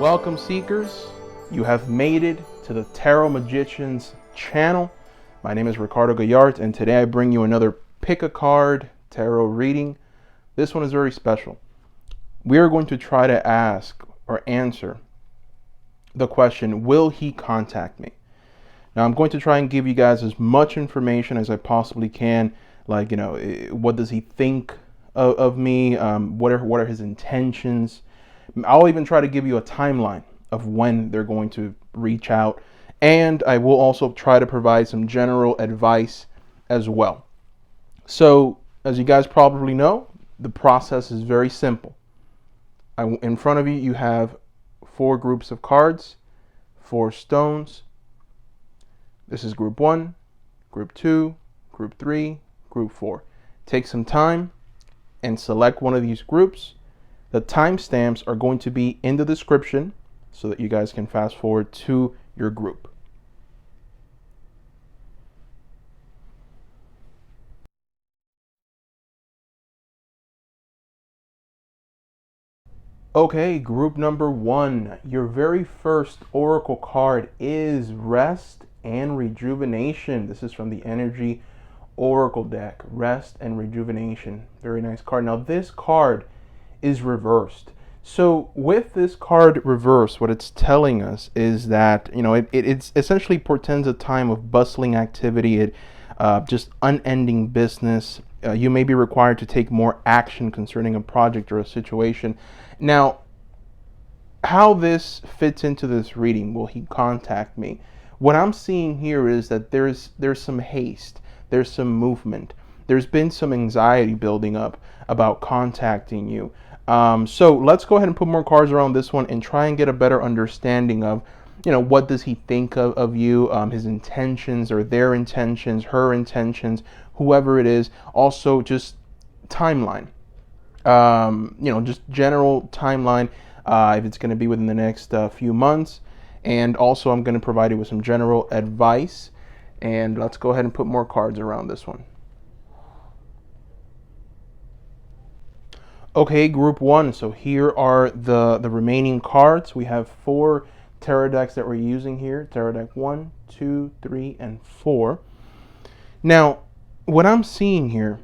Welcome, seekers. You have made it to the Tarot Magicians channel. My name is Ricardo Gallart, and today I bring you another pick a card tarot reading. This one is very special. We are going to try to ask or answer the question, will he contact me? Now, I'm going to try and give you guys as much information as I possibly can. Like, what does he think of me? What are his intentions? I'll even try to give you a timeline of when they're going to reach out. And I will also try to provide some general advice as well. So, as you guys probably know, the process is very simple. In front of you, you have 4 groups of cards, 4 stones. This is group 1, group 2, group 3, group 4. Take some time and select one of these groups. The timestamps are going to be in the description so that you guys can fast forward to your group. Okay, group number 1. Your very first oracle card is Rest and Rejuvenation. This is from the Energy Oracle deck. Rest and Rejuvenation. Very nice card. Now this card is reversed. So with this card reversed, what it's telling us is that it's essentially portends a time of bustling activity, just unending business. You may be required to take more action concerning a project or a situation. Now, how this fits into this reading, will he contact me? What I'm seeing here is that there's some haste, there's some movement, there's been some anxiety building up about contacting you. So let's go ahead and put more cards around this one and try and get a better understanding of, what does he think of you, his intentions or their intentions, her intentions, whoever it is. Also, just timeline, just general timeline, if it's going to be within the next few months. And also, I'm going to provide you with some general advice. And let's go ahead and put more cards around this one. Okay, group 1. So here are the remaining cards. We have 4 tarot decks that we're using here. Tarot deck 1, 2, 3, and 4. Now, what I'm seeing here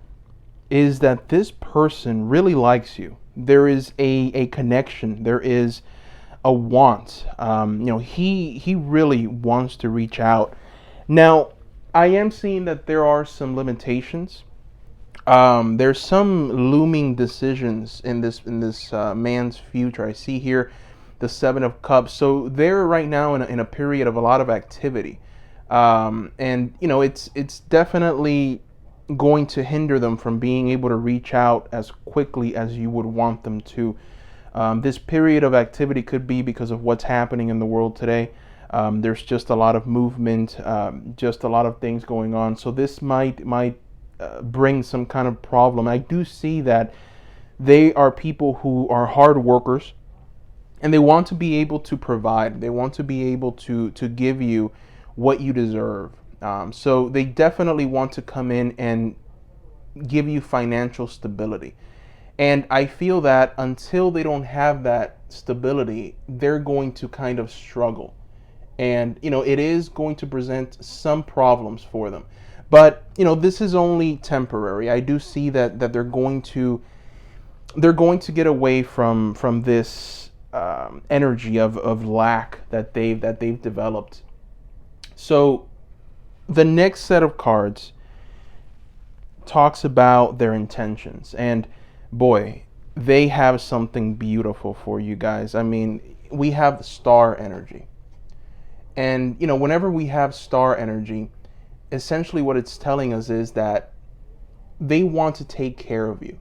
is that this person really likes you. There is a connection. There is a want. He really wants to reach out. Now, I am seeing that there are some limitations. There's some looming decisions in this man's future. I see here the 7 of Cups. So they're right now in a period of a lot of activity, and it's definitely going to hinder them from being able to reach out as quickly as you would want them to. This period of activity could be because of what's happening in the world today. There's just a lot of movement, just a lot of things going on. So this might bring some kind of problem. I do see that they are people who are hard workers, and they want to be able to provide. They want to be able to give you what you deserve. So they definitely want to come in and give you financial stability. And I feel that until they don't have that stability, they're going to kind of struggle. And it is going to present some problems for them. But this is only temporary. I do see that they're going to get away from this energy of lack that they've developed. So the next set of cards talks about their intentions, and boy, they have something beautiful for you guys. I mean, we have star energy, and whenever we have star energy, essentially what it's telling us is that they want to take care of you.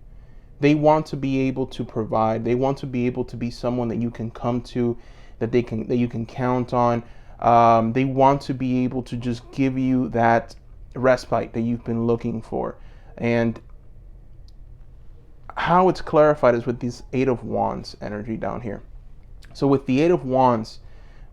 They want to be able to provide. They want to be able to be someone that you can come to, that you can count on. They want to be able to just give you that respite that you've been looking for. And how it's clarified is with this 8 of Wands energy down here. So with the 8 of Wands,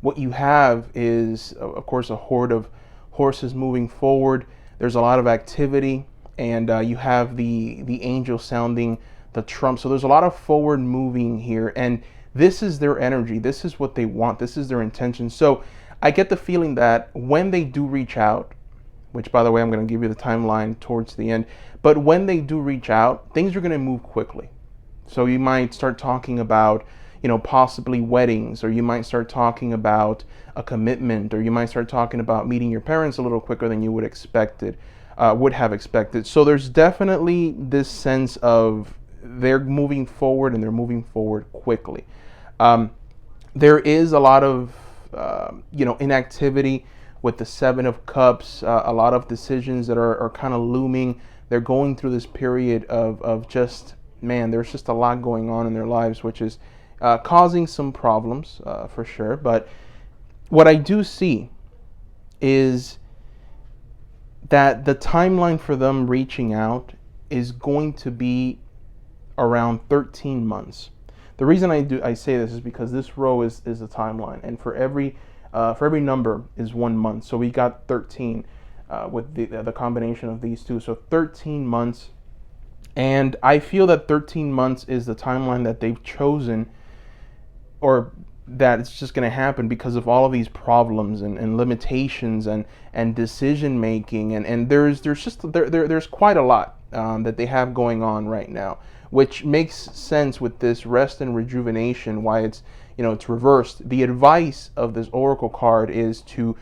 what you have is, of course, a horde of horses moving forward. There's a lot of activity, and you have the angel sounding the trump. So there's a lot of forward moving here, and This is their energy. This is what they want. This is their intention. So I get the feeling that when they do reach out, which by the way, I'm going to give you the timeline towards the end, but when they do reach out, things are going to move quickly. So you might start talking about, possibly weddings, or you might start talking about a commitment, or you might start talking about meeting your parents a little quicker than you would have expected. So there's definitely this sense of they're moving forward, and they're moving forward quickly. There is a lot of inactivity with the Seven of Cups, a lot of decisions that are kind of looming. They're going through this period of just, man, there's just a lot going on in their lives, which is causing some problems for sure. But what I do see is that the timeline for them reaching out is going to be around 13 months. The reason I say this is because this row is a timeline, and for every number is 1 month. So we got 13 with the combination of these two. So 13 months. And I feel that 13 months is the timeline that they've chosen, or that it's just going to happen because of all of these problems and limitations and decision making. And there's quite a lot that they have going on right now, which makes sense with this rest and rejuvenation, why it's reversed. The advice of this oracle card is to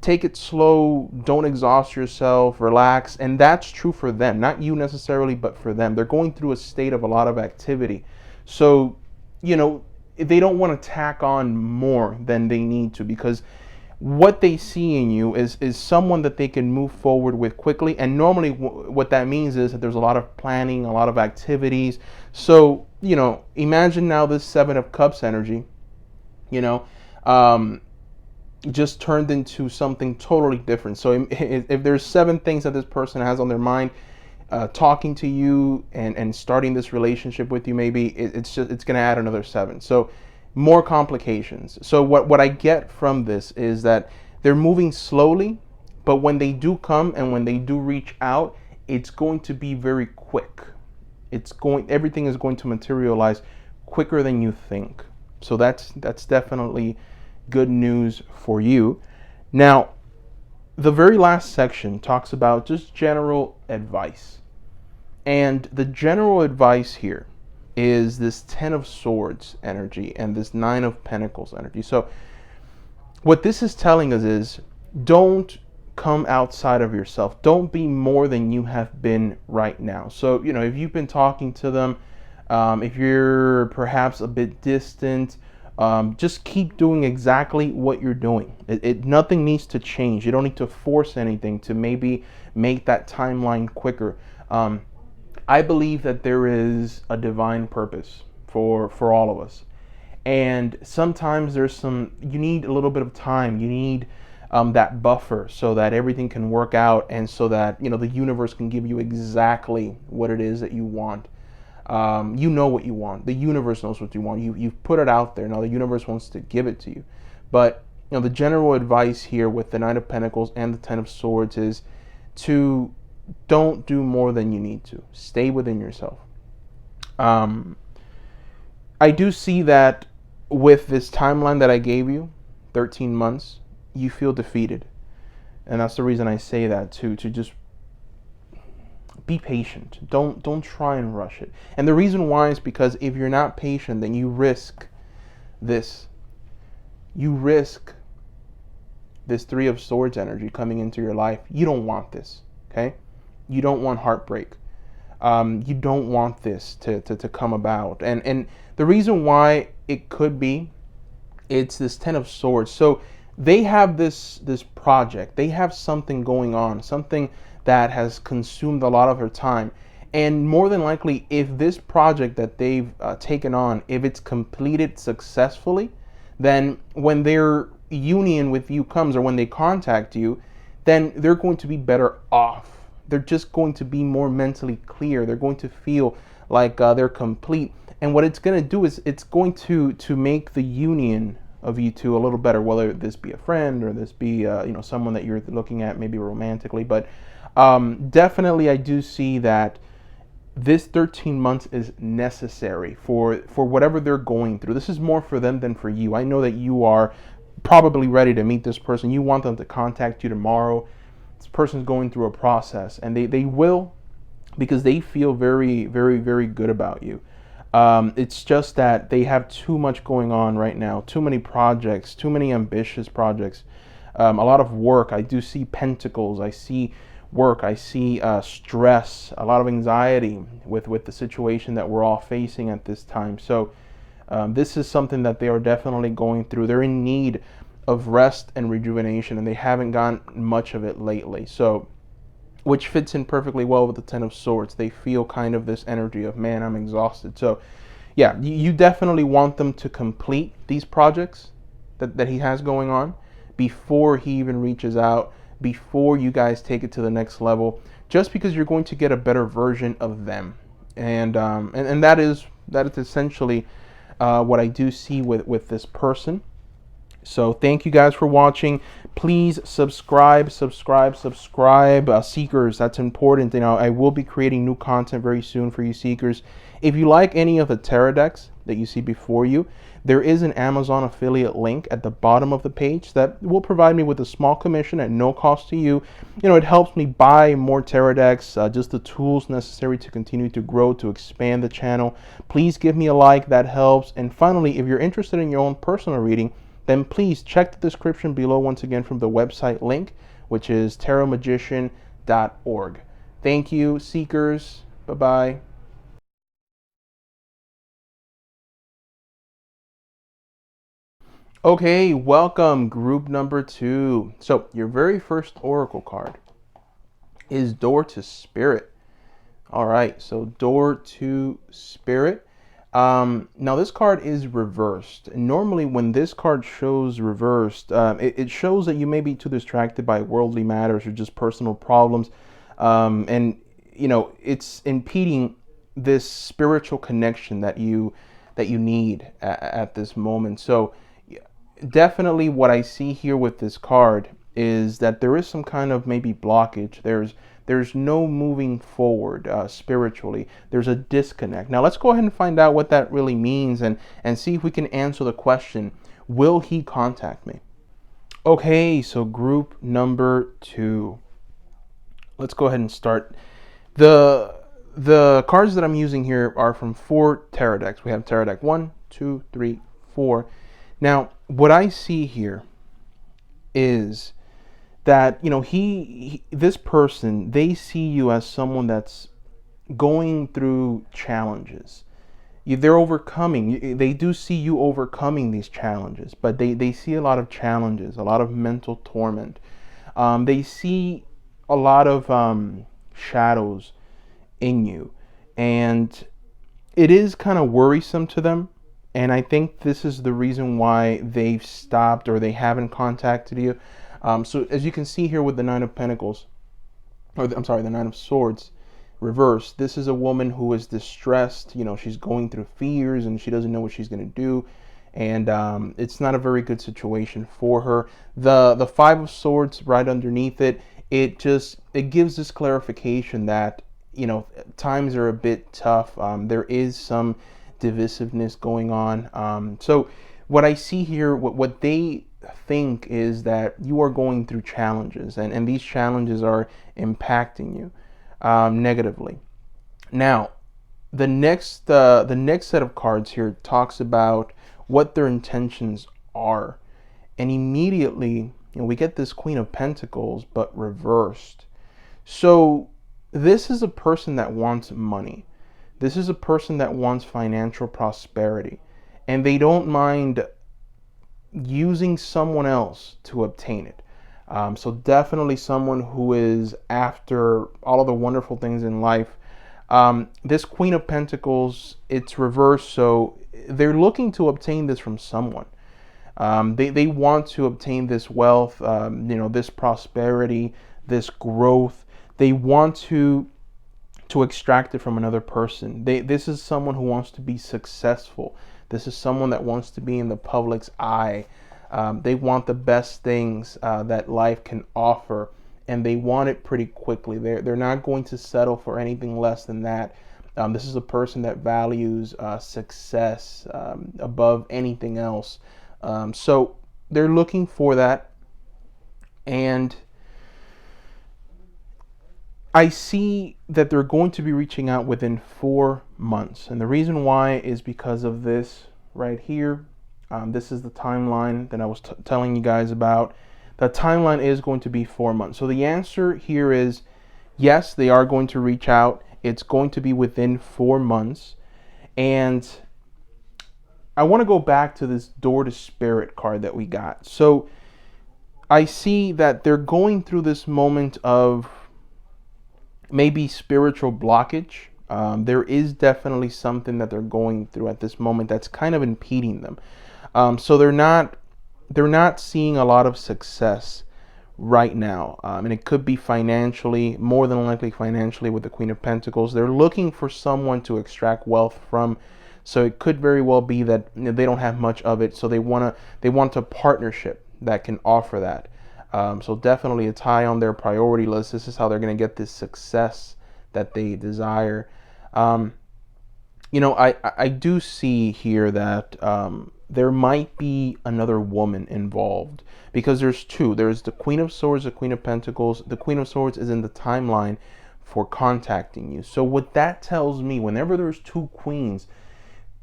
take it slow, don't exhaust yourself, relax. And that's true for them, not you necessarily, but for them. They're going through a state of a lot of activity. So, they don't want to tack on more than they need to, because what they see in you is someone that they can move forward with quickly. And normally what that means is that there's a lot of planning, a lot of activities. So, imagine now this Seven of Cups energy, just turned into something totally different. So if there's 7 things that this person has on their mind, talking to you and starting this relationship with you, maybe it's going to add another 7. So more complications. So what I get from this is that they're moving slowly, but when they do come and when they do reach out, it's going to be very quick. Everything is going to materialize quicker than you think. So that's definitely good news for you. Now, the very last section talks about just general advice. And the general advice here is this 10 of Swords energy and this 9 of Pentacles energy. So what this is telling us is, don't come outside of yourself. Don't be more than you have been right now. So, if you've been talking to them, if you're perhaps a bit distant, just keep doing exactly what you're doing. Nothing needs to change. You don't need to force anything to maybe make that timeline quicker. I believe that there is a divine purpose for all of us. And sometimes you need a little bit of time. You need that buffer so that everything can work out, and so that, the universe can give you exactly what it is that you want. You know what you want. The universe knows what you want. You've put it out there. Now the universe wants to give it to you. But the general advice here with the 9 of Pentacles and the 10 of Swords is to don't do more than you need to. Stay within yourself. I do see that with this timeline that I gave you, 13 months, you feel defeated. And that's the reason I say that, to just be patient. Don't try and rush it. And the reason why is because if you're not patient, then you risk this. You risk this 3 of Swords energy coming into your life. You don't want this, okay? You don't want heartbreak. You don't want this to come about. And the reason why it could be, it's this 10 of Swords. So they have this project. They have something going on, something that has consumed a lot of her time. And more than likely, if this project that they've taken on, if it's completed successfully, then when their union with you comes, or when they contact you, then they're going to be better off. They're just going to be more mentally clear. They're going to feel like they're complete. And what it's going to do is it's going to make the union of you two a little better, whether this be a friend or this be someone that you're looking at maybe romantically. But definitely I do see that this 13 months is necessary for whatever they're going through. This is more for them than for you. I know that you are probably ready to meet this person. You want them to contact you tomorrow. This person's going through a process, and they will, because they feel very, very, very good about you. It's just that they have too much going on right now, too many projects, too many ambitious projects, a lot of work. I do see pentacles. I see work. I see stress, a lot of anxiety with the situation that we're all facing at this time. So this is something that they are definitely going through. They're in need of rest and rejuvenation, and they haven't gotten much of it lately. So, which fits in perfectly well with the Ten of Swords. They feel kind of this energy of, man, I'm exhausted. So, yeah, you definitely want them to complete these projects that he has going on before he even reaches out, before you guys take it to the next level, just because you're going to get a better version of them. And that is essentially what I do see with this person. So thank you guys for watching. Please subscribe. Seekers, that's important. You know, I will be creating new content very soon for you seekers. If you like any of the tarot decks that you see before you, there is an Amazon affiliate link at the bottom of the page that will provide me with a small commission at no cost to you. You know, it helps me buy more tarot decks, just the tools necessary to continue to grow, to expand the channel. Please give me a like, that helps. And finally, if you're interested in your own personal reading, then please check the description below once again from the website link, which is tarotmagician.org. Thank you, seekers. Bye-bye. Okay, welcome, group number 2. So your very first oracle card is Door to Spirit. All right, so Door to Spirit. Now this card is reversed. Normally when this card shows reversed, it shows that you may be too distracted by worldly matters or just personal problems. And you know, it's impeding this spiritual connection that you need at this moment. So definitely what I see here with this card is that there is some kind of maybe blockage. There's no moving forward spiritually. There's a disconnect. Now let's go ahead and find out what that really means and see if we can answer the question, will he contact me? Okay, so group number 2. Let's go ahead and start. The cards that I'm using here are from 4 tarot decks. We have tarot deck 1, 2, 3, 4. Now, what I see here is that, you know, this person, they see you as someone that's going through challenges. They're overcoming. They do see you overcoming these challenges, but they see a lot of challenges, a lot of mental torment. They see a lot of shadows in you, and it is kind of worrisome to them. And I think this is the reason why they've stopped or they haven't contacted you. So as you can see here with the Nine of Pentacles, the Nine of Swords reversed, this is a woman who is distressed. You know, she's going through fears and she doesn't know what she's going to do. And it's not a very good situation for her. The Five of Swords right underneath it, it gives this clarification that, you know, times are a bit tough. There is some divisiveness going on. So what I see here, what they think is that you are going through challenges, and these challenges are impacting you negatively. Now, the next set of cards here talks about what their intentions are, and immediately, you know, we get this Queen of Pentacles, but reversed. So this is a person that wants money. This is a person that wants financial prosperity, and they don't mind using someone else to obtain it. So definitely someone who is after all of the wonderful things in life. This Queen of Pentacles, it's reversed, so they're looking to obtain this from someone. They want to obtain this wealth, you know, this prosperity, this growth. They want to extract it from another person. This is someone who wants to be successful. This is someone that wants to be in the public's eye. They want the best things that life can offer, and they want it pretty quickly. They're not going to settle for anything less than that. This is a person that values success above anything else. So they're looking for that. And I see that they're going to be reaching out within 4 months. And the reason why is because of this right here. This is the timeline that I was telling you guys about. The timeline is going to be 4 months. So the answer here is yes, they are going to reach out. It's going to be within 4 months. And I want to go back to this door to spirit card that we got. So I see that they're going through this moment of maybe spiritual blockage. There is definitely something that they're going through at this moment that's kind of impeding them. So they're not seeing a lot of success right now, and it could be financially, more than likely financially, with the Queen of Pentacles. They're looking for someone to extract wealth from. So it could very well be that they don't have much of it, so they want a partnership that can offer that. So definitely it's high on their priority list. This is how they're going to get this success that they desire. I do see here that there might be another woman involved, because there's two. There's the Queen of Swords, the Queen of Pentacles. The Queen of Swords is in the timeline for contacting you. So what that tells me, whenever there's two queens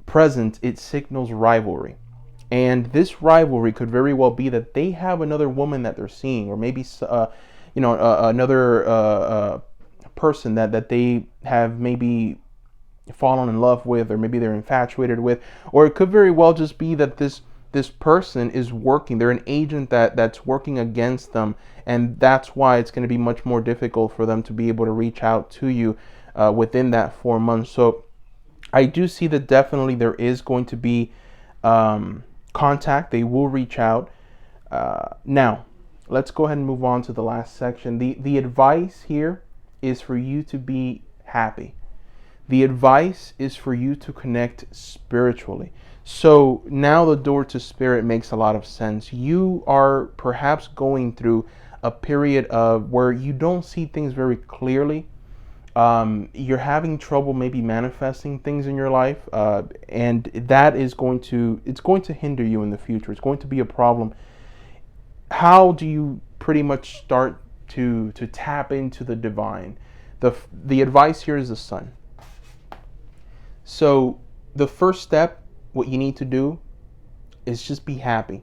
present, it signals rivalry. And this rivalry could very well be that they have another woman that they're seeing, or maybe another person that they have maybe fallen in love with, or maybe they're infatuated with. Or it could very well just be that this person is working. They're an agent that's working against them, and that's why it's going to be much more difficult for them to be able to reach out to you within that 4 months. So I do see that definitely there is going to be contact. They will reach out. Now, let's go ahead and move on to the last section. The advice here is for you to be happy. The advice is for you to connect spiritually. So now the door to spirit makes a lot of sense. You are perhaps going through a period of where you don't see things very clearly. You're having trouble maybe manifesting things in your life, and that is going to hinder you in the future. It's going to be a problem. How do you pretty much start to tap into the divine? The advice here is the sun. So the first step, what you need to do is just be happy.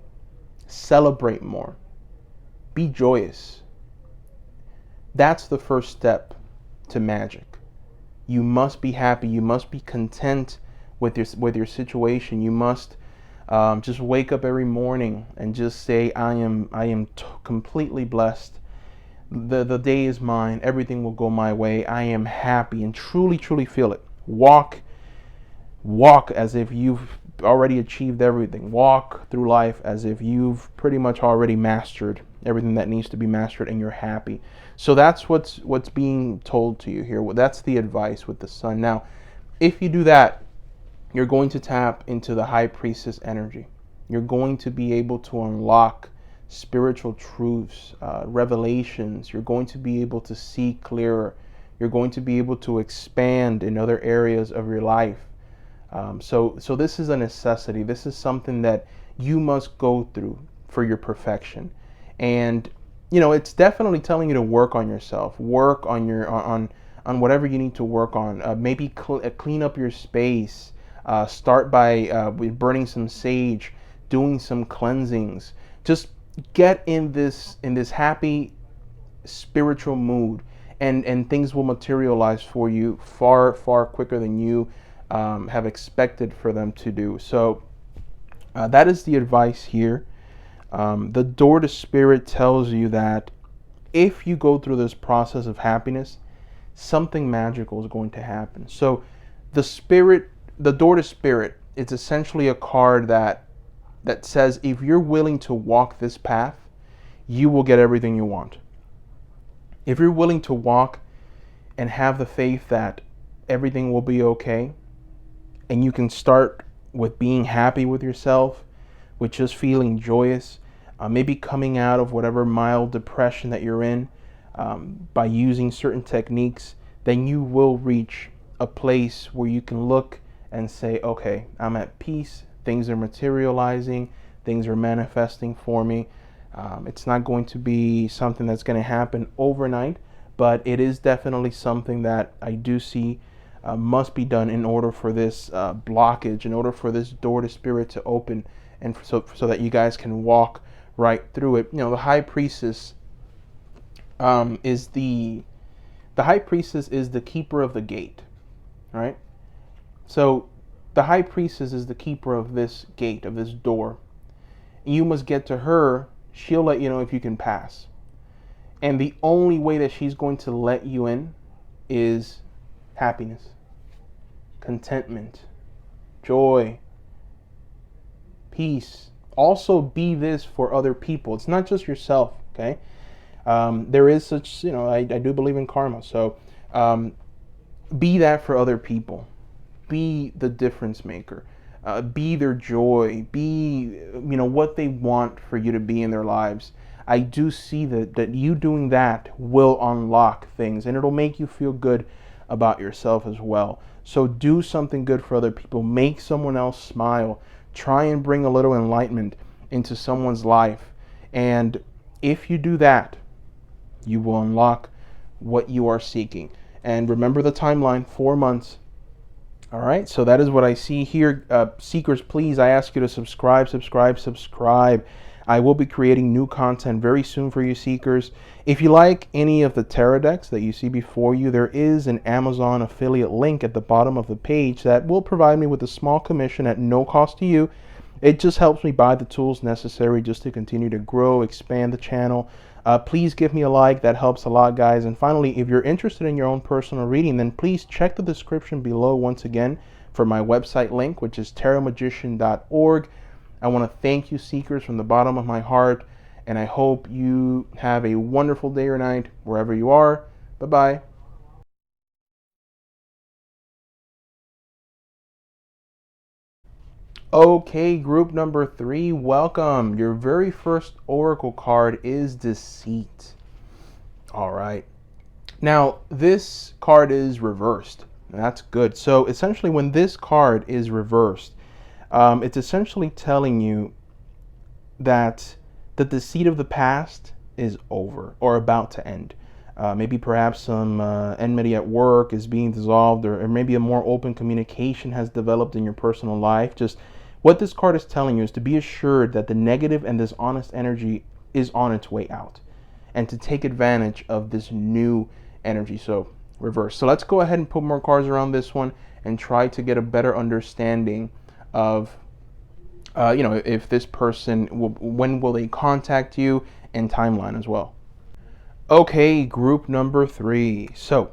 Celebrate more. Be joyous. That's the first step to magic. You must be happy. You must be content with your situation. You must just wake up every morning and just say, I am completely blessed. The day is mine. Everything will go my way. I am happy, and truly feel it. Walk as if you've already achieved everything. Walk through life as if you've pretty much already mastered everything that needs to be mastered, and you're happy. So that's what's being told to you here. That's the advice with the sun. Now, if you do that, you're going to tap into the High Priestess energy. You're going to be able to unlock spiritual truths, revelations. You're going to be able to see clearer. You're going to be able to expand in other areas of your life. So this is a necessity. This is something that you must go through for your perfection. And it's definitely telling you to work on yourself, work on on whatever you need to work on. Maybe clean up your space. Start by burning some sage, doing some cleansings. Just get in this happy spiritual mood, and things will materialize for you far quicker than you have expected for them to do. So that is the advice here. The door to spirit tells you that if you go through this process of happiness, something magical is going to happen. So the door to spirit, it's essentially a card that says if you're willing to walk this path, you will get everything you want. If you're willing to walk and have the faith that everything will be okay, and you can start with being happy with yourself, with just feeling joyous, maybe coming out of whatever mild depression that you're in by using certain techniques, then you will reach a place where you can look and say, okay, I'm at peace, things are materializing, things are manifesting for me. It's not going to be something that's going to happen overnight, but it is definitely something that I do see must be done in order for this blockage, in order for this door to spirit to open, and so that you guys can walk right through it. You know, the high priestess is the high priestess is the keeper of the gate, right? So the high priestess is the keeper of this gate, of this door. You must get to her. She'll let you know if you can pass. And the only way that she's going to let you in is happiness, contentment, joy, peace. Also be this for other people. It's not just yourself, okay? There is such, I do believe in karma. So be that for other people. Be the difference maker. Be their joy. Be, what they want for you to be in their lives. I do see that you doing that will unlock things, and it'll make you feel good about yourself as well. So do something good for other people. Make someone else smile. Try and bring a little enlightenment into someone's life. And if you do that, you will unlock what you are seeking. And remember the timeline, 4 months. All right, so that is what I see here. Seekers, please, I ask you to subscribe. I will be creating new content very soon for you seekers. If you like any of the tarot decks that you see before you, there is an Amazon affiliate link at the bottom of the page that will provide me with a small commission at no cost to you. It just helps me buy the tools necessary just to continue to grow, expand the channel. Please give me a like. That helps a lot, guys. And finally, if you're interested in your own personal reading, then please check the description below once again for my website link, which is tarotmagician.org. I want to thank you, seekers, from the bottom of my heart, and I hope you have a wonderful day or night wherever you are. Bye-bye. Okay, group number 3, welcome. Your very first oracle card is Deceit. All right. Now, this card is reversed. That's good. So essentially, when this card is reversed, it's essentially telling you that the deceit of the past is over or about to end. Maybe perhaps some enmity at work is being dissolved, or maybe a more open communication has developed in your personal life. Just what this card is telling you is to be assured that the negative and dishonest energy is on its way out, and to take advantage of this new energy. So reverse. So let's go ahead and put more cards around this one and try to get a better understanding of if this person when will they contact you, and timeline as well. Okay, group number 3. So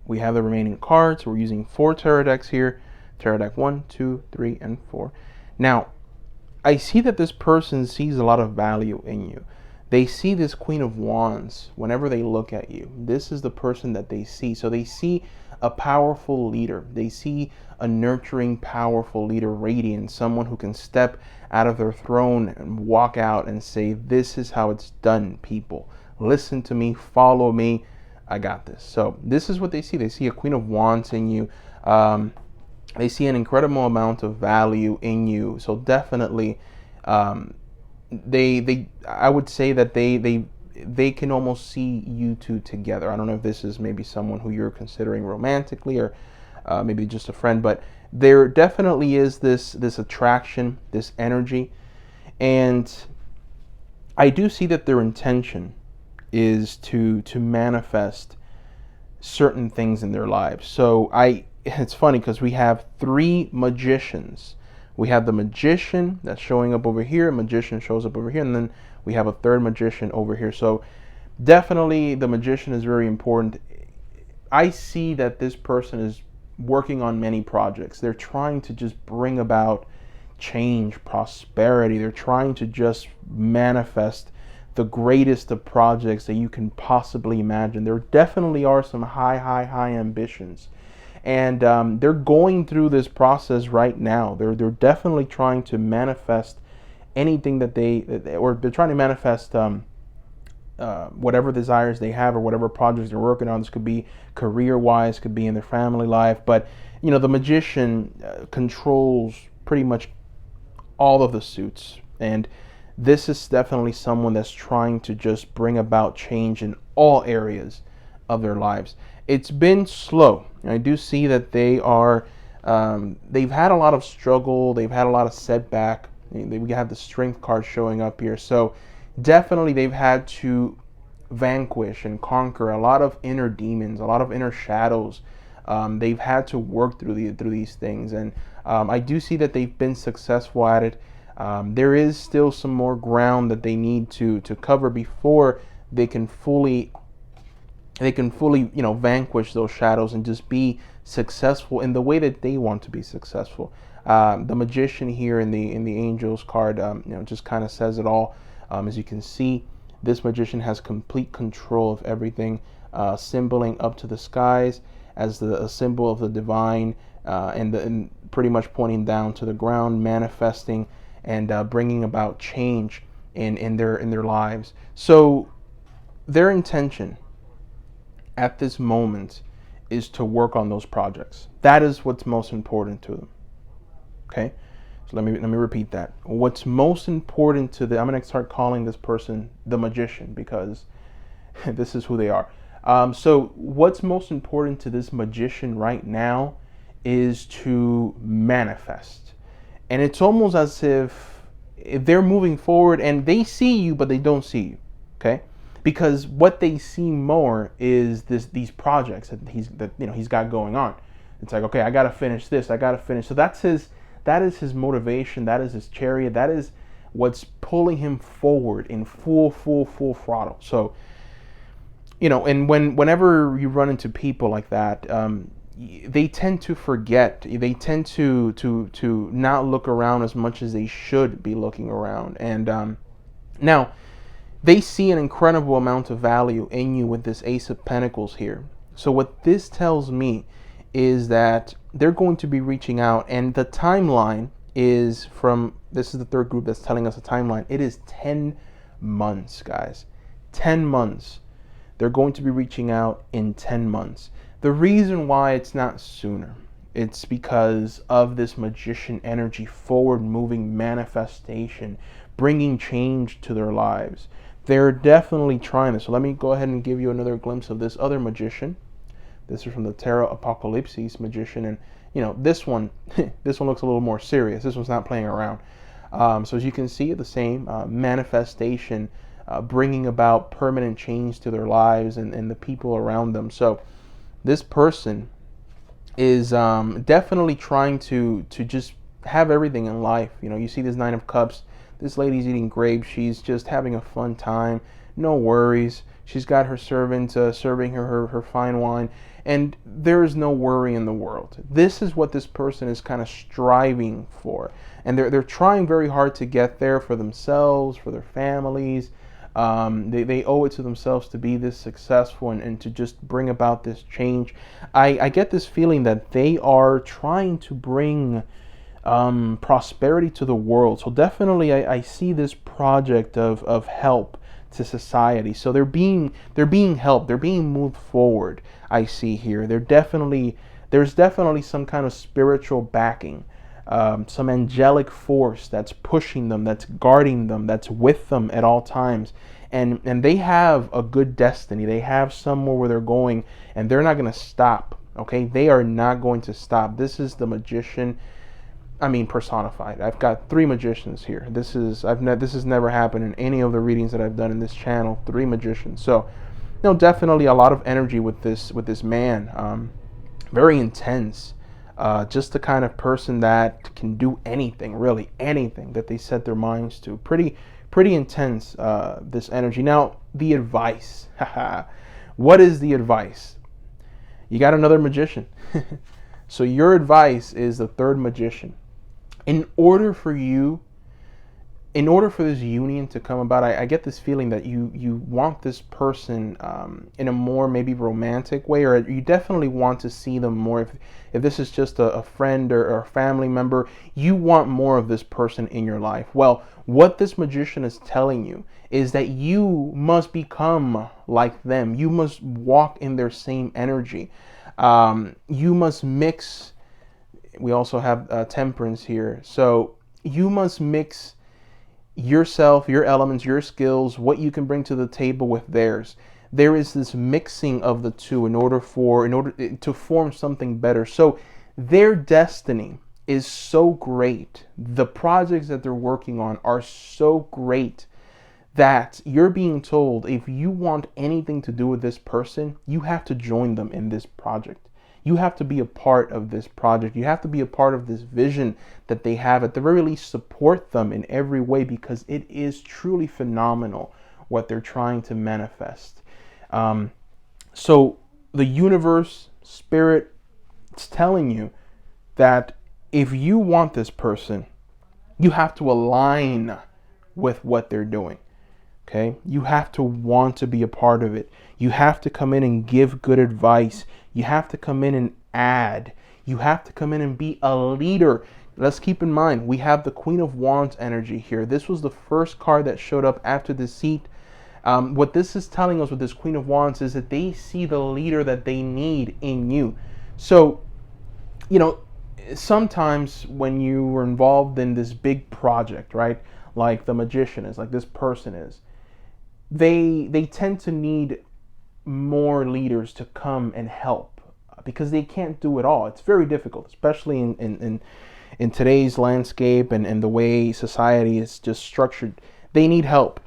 we have the remaining cards. We're using 4 tarot decks here. Tarot deck 1, 2, 3, and 4. Now, I see that this person sees a lot of value in you. They see this Queen of Wands whenever they look at you. This is the person that they see. So they see a powerful leader. They see a nurturing, powerful leader, radiant, someone who can step out of their throne and walk out and say, this is how it's done, people. Listen to me, follow me, I got this. So this is what they see. They see a Queen of Wands in you. They see an incredible amount of value in you. So definitely, I would say that they can almost see you two together. I don't know if this is maybe someone who you're considering romantically, or maybe just a friend, but there definitely is this attraction, this energy, and I do see that their intention is to manifest certain things in their lives. So it's funny because we have 3 magicians. We have the magician that's showing up over here, a magician shows up over here, and then we have a 3rd magician over here. So definitely the magician is very important. I see that this person is working on many projects. They're trying to just bring about change, prosperity. They're trying to just manifest the greatest of projects that you can possibly imagine. There definitely are some high ambitions. And they're going through this process right now. They're definitely trying to manifest anything that they're trying to manifest whatever desires they have or whatever projects they're working on. This could be career-wise, could be in their family life, but the magician controls pretty much all of the suits, and this is definitely someone that's trying to just bring about change in all areas of their lives. It's been slow. I do see that they've had a lot of struggle, they've had a lot of setback. We have the strength card showing up here, so definitely they've had to vanquish and conquer a lot of inner demons, a lot of inner shadows. They've had to work through these things, and I do see that they've been successful at it. There is still some more ground that they need to cover before they can fully vanquish those shadows and just be successful in the way that they want to be successful. The magician here in the angels card just kind of says it all. As you can see, this magician has complete control of everything, symboling up to the skies as a symbol of the divine, and pretty much pointing down to the ground, manifesting and bringing about change in their lives. So their intention at this moment is to work on those projects. That is what's most important to them. Okay, so let me repeat that. What's most important to I'm going to start calling this person the magician, because this is who they are. So what's most important to this magician right now is to manifest. And it's almost as if they're moving forward and they see you, but they don't see you. Okay, because what they see more is these projects that he's got going on. It's like, okay, I got to finish this, I got to finish. So that is his motivation, that is his chariot, that is what's pulling him forward in full throttle. So and whenever you run into people like that, they tend to forget. They tend to not look around as much as they should be looking around. And now they see an incredible amount of value in you with this Ace of Pentacles here. So what this tells me is that they're going to be reaching out, and the timeline is this is the third group that's telling us a timeline. It is 10 months, guys. 10 months. They're going to be reaching out in 10 months. The reason why it's not sooner, it's because of this magician energy, forward-moving manifestation, bringing change to their lives. They're definitely trying this. So let me go ahead and give you another glimpse of this other magician. This is from the Tarot Apocalypse magician, and this one looks a little more serious. This one's not playing around. So as you can see, the same manifestation, bringing about permanent change to their lives and the people around them. So this person is definitely trying to just have everything in life. You see this Nine of Cups. This lady's eating grapes. She's just having a fun time. No worries. She's got her servant serving her fine wine, and there is no worry in the world. This is what this person is kind of striving for, and they're trying very hard to get there for themselves, for their families. They owe it to themselves to be this successful and to just bring about this change. I get this feeling that they are trying to bring prosperity to the world. So definitely I see this project of help to society. So they're being helped. They're being moved forward. I see here. There's definitely some kind of spiritual backing, some angelic force that's pushing them, that's guarding them, that's with them at all times. And they have a good destiny. They have somewhere where they're going, and they're not going to stop. Okay, they are not going to stop. This is the magician. Personified. I've got 3 magicians here. This has never happened in any of the readings that I've done in this channel. 3 magicians. So, definitely a lot of energy with this man. Very intense. Just the kind of person that can do anything, really anything that they set their minds to. Pretty intense. This energy. Now, the advice. What is the advice? You got another magician. So your advice is the third magician. In order for you in order for this union to come about, I get this feeling that you want this person in a more maybe romantic way, or you definitely want to see them more. If this is just a friend or a family member, you want more of this person in your life. Well, what this magician is telling you is that you must become like them. You must walk in their same energy. You must mix. We also have temperance here. So you must mix yourself, your elements, your skills, what you can bring to the table with theirs. There is this mixing of the two in order to form something better. So their destiny is so great. The projects that they're working on are so great that you're being told if you want anything to do with this person, you have to join them in this project. You have to be a part of this project. You have to be a part of this vision that they have. At the very least, support them in every way, because it is truly phenomenal what they're trying to manifest. So the universe, spirit, it's telling you that if you want this person, you have to align with what they're doing. Okay? You have to want to be a part of it. You have to come in and give good advice. You have to come in and add. You have to come in and be a leader. Let's keep in mind, we have the Queen of Wands energy here. This was the first card that showed up after Deceit. What this is telling us with this Queen of Wands is that they see the leader that they need in you. So, sometimes when you were involved in this big project, right, like the magician is, like this person is, they tend to need more leaders to come and help, because they can't do it all. It's very difficult, especially in today's landscape and the way society is just structured. They need help,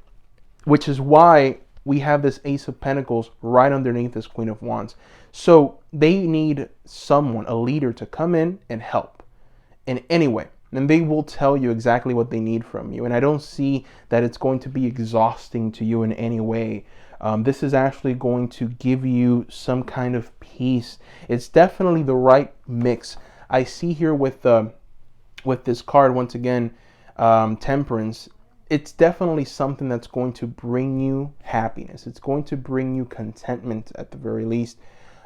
which is why we have this Ace of Pentacles right underneath this Queen of Wands. So they need someone, a leader, to come in and help in any way. And they will tell you exactly what they need from you. And I don't see that it's going to be exhausting to you in any way. This is actually going to give you some kind of peace. It's definitely the right mix. I see here with this card, once again, Temperance. It's definitely something that's going to bring you happiness. It's going to bring you contentment at the very least.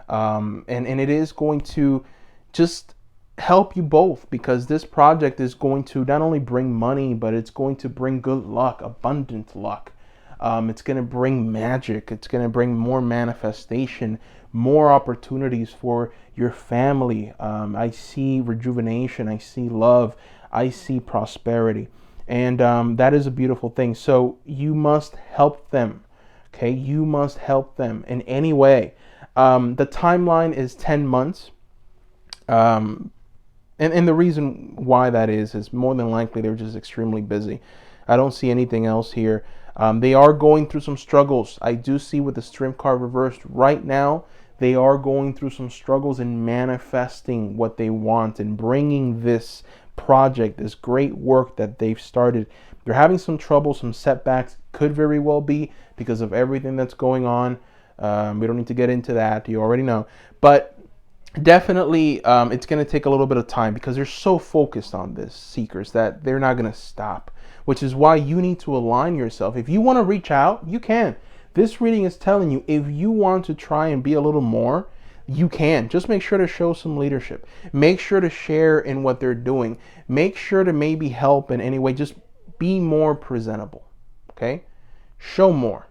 And it is going to just help you both, because this project is going to not only bring money, but it's going to bring good luck, abundant luck. It's going to bring magic. It's going to bring more manifestation, more opportunities for your family. I see rejuvenation. I see love. I see prosperity. And that is a beautiful thing. So you must help them. Okay, you must help them in any way. The timeline is 10 months. And the reason why that is more than likely they're just extremely busy. I don't see anything else here. They are going through some struggles. I do see with the Strength card reversed right now, they are going through some struggles in manifesting what they want and bringing this project, this great work that they've started. They're having some trouble, some setbacks. Could very well be because of everything that's going on. We don't need to get into that. You already know. But definitely, it's going to take a little bit of time, because they're so focused on this, seekers, that they're not going to stop, which is why you need to align yourself. If you want to reach out, you can. This reading is telling you, if you want to try and be a little more, you can. Just make sure to show some leadership. Make sure to share in what they're doing. Make sure to maybe help in any way. Just be more presentable, okay? Show more.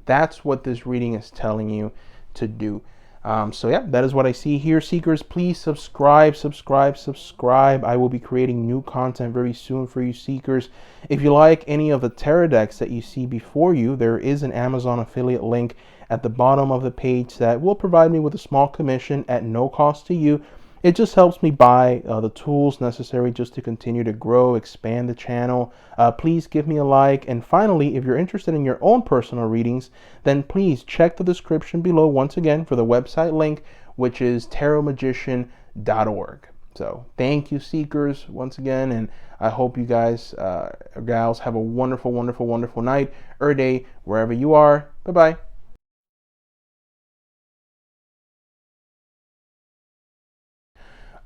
That's what this reading is telling you to do. So yeah, that is what I see here. Seekers, please subscribe. I will be creating new content very soon for you, seekers. If you like any of the tarot decks that you see before you, there is an Amazon affiliate link at the bottom of the page that will provide me with a small commission at no cost to you. It just helps me buy the tools necessary just to continue to grow, expand the channel. Please give me a like. And finally, if you're interested in your own personal readings, then please check the description below once again for the website link, which is tarotmagician.org. So thank you, seekers, once again, and I hope you guys or gals have a wonderful, wonderful, wonderful night or day wherever you are. Bye-bye.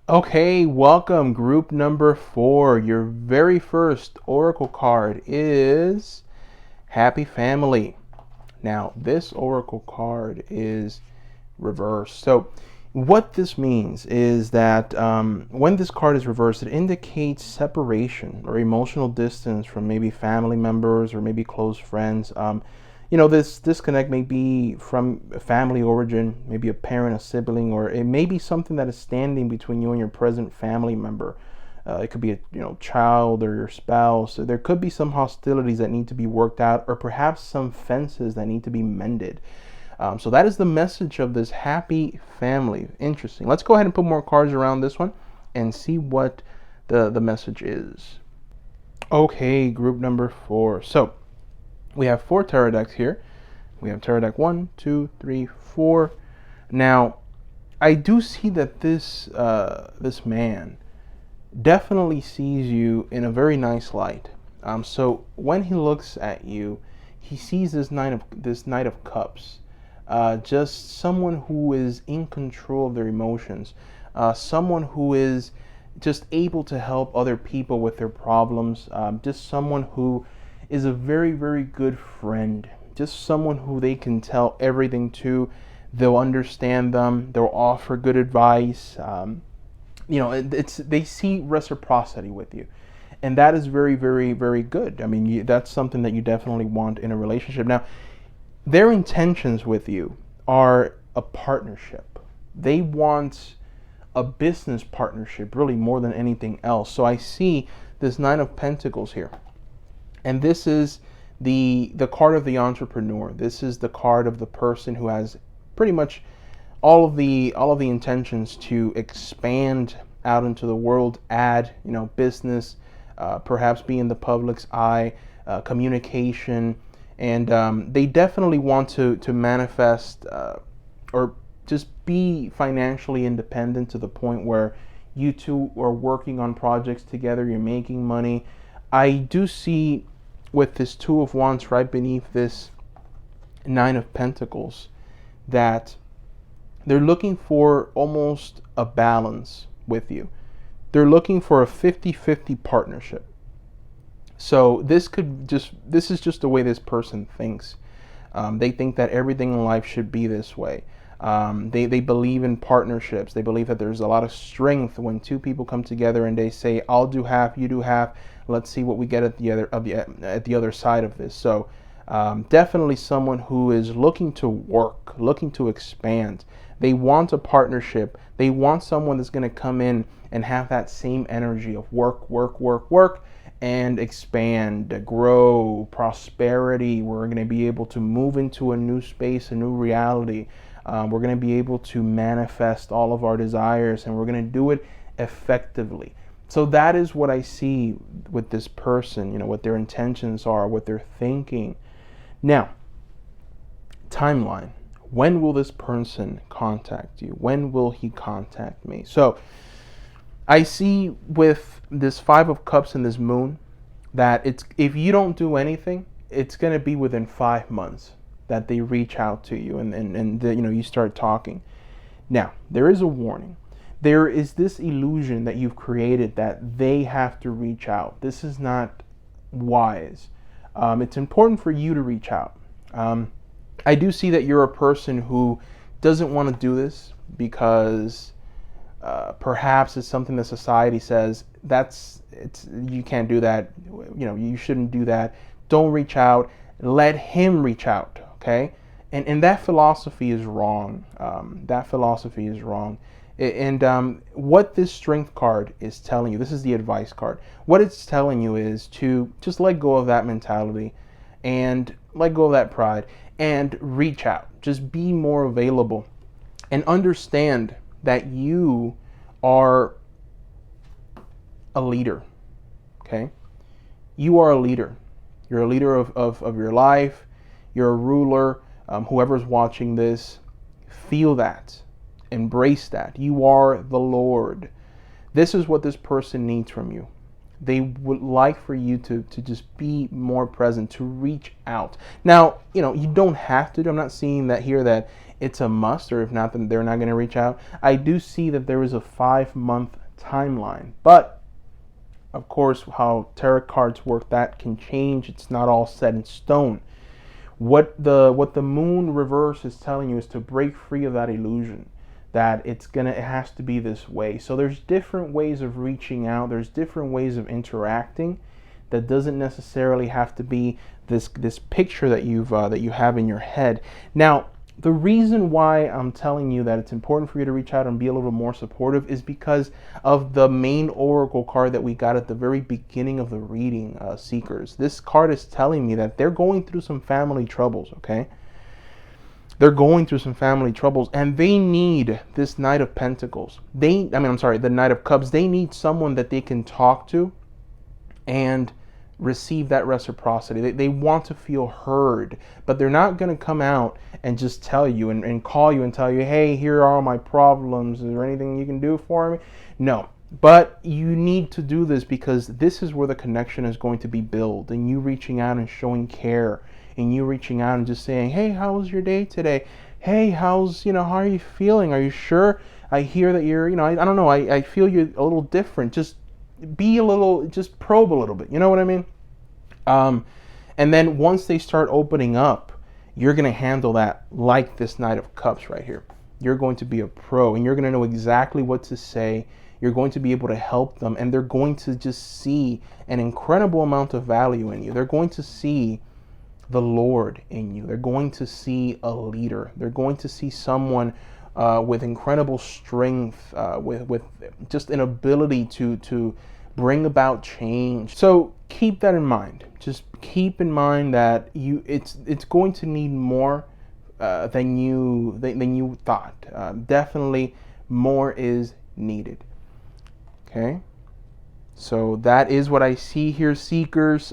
Okay, welcome, group number 4. Your very first Oracle card is Happy Family. Now, this Oracle card is reversed. So, what this means is that when this card is reversed, it indicates separation or emotional distance from maybe family members or maybe close friends. This disconnect may be from a family origin, maybe a parent, a sibling, or it may be something that is standing between you and your present family member. It could be a child or your spouse. So there could be some hostilities that need to be worked out, or perhaps some fences that need to be mended. So that is the message of this happy family. Interesting. Let's go ahead and put more cards around this one and see what the message is. Okay, group number 4. So we have 4 tarot decks here. We have tarot deck 1, 2, 3, 4. Now, I do see that this man definitely sees you in a very nice light. So when he looks at you, he sees this Knight of Cups. Just someone who is in control of their emotions, someone who is just able to help other people with their problems, just someone who is a very, very good friend, just someone who they can tell everything to. They'll understand them, they'll offer good advice. They see reciprocity with you, and that is very, very, very good. I mean, that's something that you definitely want in a relationship. Now, their intentions with you are a partnership. They want a business partnership, really, more than anything else. So I see this Nine of Pentacles here, and this is the card of the entrepreneur. This is the card of the person who has pretty much all of the intentions to expand out into the world, add business, perhaps be in the public's eye, communication, and they definitely want to manifest or just be financially independent to the point where you two are working on projects together, you're making money. I do see with this Two of Wands right beneath this Nine of Pentacles that they're looking for almost a balance with you. They're looking for a 50-50 partnership. So this is just the way this person thinks. They think that everything in life should be this way. They believe in partnerships. They believe that there's a lot of strength when two people come together and they say, "I'll do half, you do half. Let's see what we get at the other side of this." So definitely someone who is looking to work, looking to expand. They want a partnership. They want someone that's going to come in and have that same energy of work, work, work, work, and expand, grow, prosperity. We're going to be able to move into a new space, a new reality. We're going to be able to manifest all of our desires, and we're going to do it effectively. So that is what I see with this person, what their intentions are, what they're thinking. Now, timeline. When will this person contact you? When will he contact me? So I see with this Five of Cups and this Moon that if you don't do anything, it's going to be within 5 months that they reach out to you and you start talking. Now, there is a warning. There is this illusion that you've created that they have to reach out. This is not wise. It's important for you to reach out. I do see that you're a person who doesn't want to do this because perhaps it's something that society says you can't do that. You shouldn't do that. Don't reach out. Let him reach out. Okay, and that philosophy is wrong. That philosophy is wrong. And what this Strength card is telling you, this is the advice card. What it's telling you is to just let go of that mentality and let go of that pride and reach out. Just be more available and understand that you are a leader. Okay, you are a leader. You're a leader of your life. You're a ruler. Whoever's watching this, feel that. Embrace that. You are the Lord. This is what this person needs from you. They would like for you to just be more present, to reach out. Now, you don't have to. I'm not seeing that here that it's a must, or if not, then they're not going to reach out. I do see that there is a 5-month timeline, but of course, how tarot cards work, that can change. It's not all set in stone. What the moon reverse is telling you is to break free of that illusion that it has to be this way. So there's different ways of reaching out. There's different ways of interacting. That doesn't necessarily have to be this picture that you have in your head. Now, the reason why I'm telling you that it's important for you to reach out and be a little more supportive is because of the main oracle card that we got at the very beginning of the reading, Seekers. This card is telling me that they're going through some family troubles, okay? They're going through some family troubles, and they need this Knight of Pentacles. The Knight of Cups. They need someone that they can talk to and receive that reciprocity. They want to feel heard, but they're not going to come out and just tell you and call you and tell you, hey, here are all my problems. Is there anything you can do for me? No. But you need to do this because this is where the connection is going to be built, and you reaching out and showing care, and you reaching out and just saying, hey, how was your day today? Hey, how are you feeling? Are you sure? I hear that you're, I don't know, I feel you're a little different. Just just probe a little bit. You know what I mean? And then once they start opening up, you're going to handle that like this Knight of Cups right here. You're going to be a pro, and you're going to know exactly what to say. You're going to be able to help them, and they're going to just see an incredible amount of value in you. They're going to see the Lord in you. They're going to see a leader. They're going to see someone with incredible strength, with just an ability to bring about change. So keep that in mind. Just keep in mind that it's going to need more than you thought. Definitely more is needed. Okay. So that is what I see here, Seekers.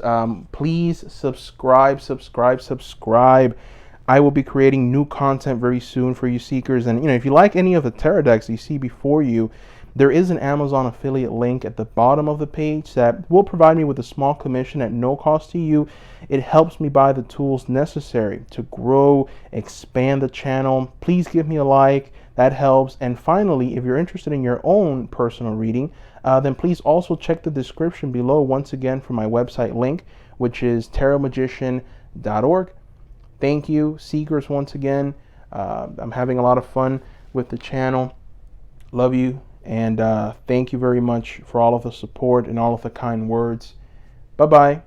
Please subscribe. I will be creating new content very soon for you, Seekers. And if you like any of the tarot decks you see before you, there is an Amazon affiliate link at the bottom of the page that will provide me with a small commission at no cost to you. It helps me buy the tools necessary to grow, expand the channel. Please give me a like. That helps. And finally, if you're interested in your own personal reading, then please also check the description below once again for my website link, which is tarotmagician.org. Thank you, Seekers, once again. I'm having a lot of fun with the channel. Love you, and thank you very much for all of the support and all of the kind words. Bye-bye.